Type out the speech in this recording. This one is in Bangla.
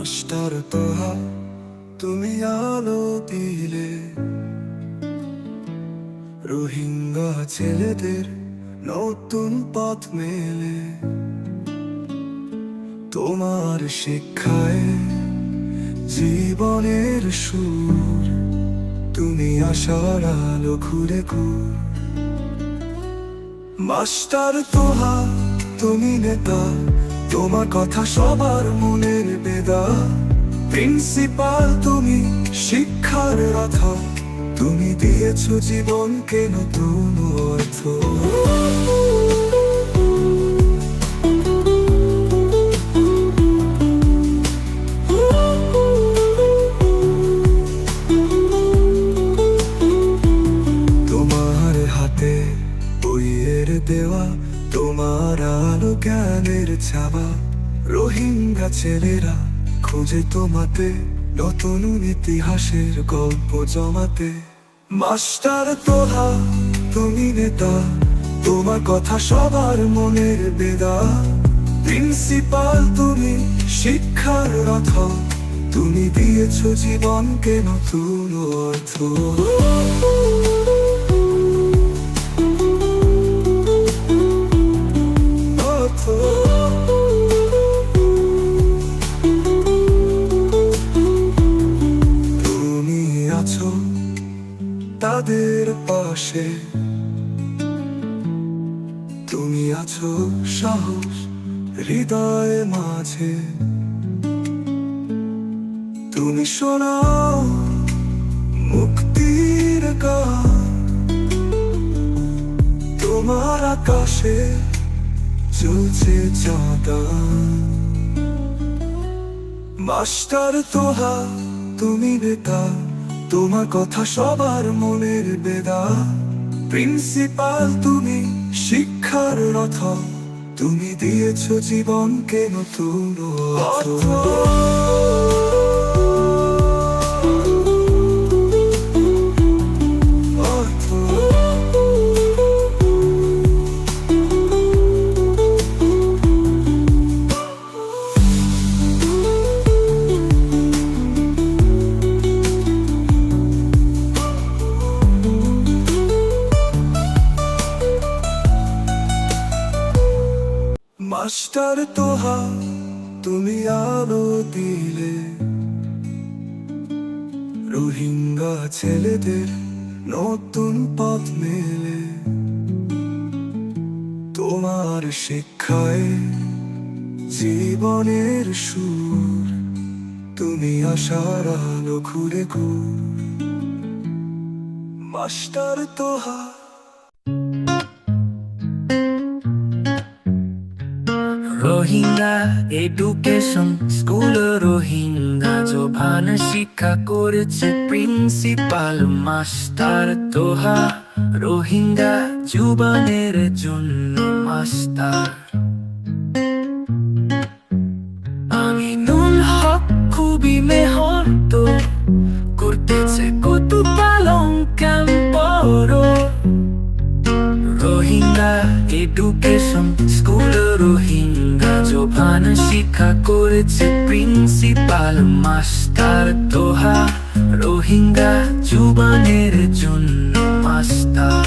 মাস্টার তোহা তুমি আলো দিলে রোহিঙ্গা ছেলেদের নতুন পথ মেলে। তোমার শিক্ষায় জীবনের সুর, তুমি আশার আলো ঘুরে ঘুর। মাস্টার তোহা তুমি নেতা, তোমার কথা সবার মনের বেদা। প্রিন্সিপাল তুমি শিক্ষার রাধা, তুমি দিয়েছ জীবনকে নতুন অর্থ। তোমার হাতে বইয়ের দেওয়া, তোমার আলো জ্ঞানের ছাবা। রোহিঙ্গা ছেলেরা খোঁজে তোমাতে নতুন ইতিহাসের গল্প জমাতে। মাস্টার তোহা তুমি নেতা, তোমার কথা সবার মনের বেদা। প্রিন্সিপাল তুমি শিক্ষার রথ, তুমি দিয়েছ জীবনকে নতুন অর্থ। তুমি আছো তাদের পাশে, তুমি আছো সাহস হৃদয় মাঝে। তুমি শোনাও মুক্তির গান, তোমার আকাশে চলছে চাঁদা। মাস্টার তোহা তুমি নেতা, তোমার কথা সবার মনের বেদা। প্রিন্সিপাল তুমি শিক্ষার রথ, তুমি দিয়েছ জীবনকে নতুন অর্থ। মাস্টার তোহা তুমি আলো দিলে রোহিঙ্গা ছেলেদের নতুন পথ মেলে। তোমার শিক্ষায় জীবনের সুর, তুমি আশার আলো ঘুরে ঘুর। Master Toha Rohingya education school, Rohingya জোবান শিক্ষা করেছে প্রিন্সিপাল মাস্টার তোহা। রোহিঙ্গা জুবানের জন্য মাস্টার আমিনুল হক খুবই মেহনত করতেছে Kutub Alam camp. Rohingya education school, Rohingya জোবান শিক্ষা করেছে প্রিন্সিপাল মাস্টার তোহা। রোহিঙ্গা জুবানের জন্য মাস্টার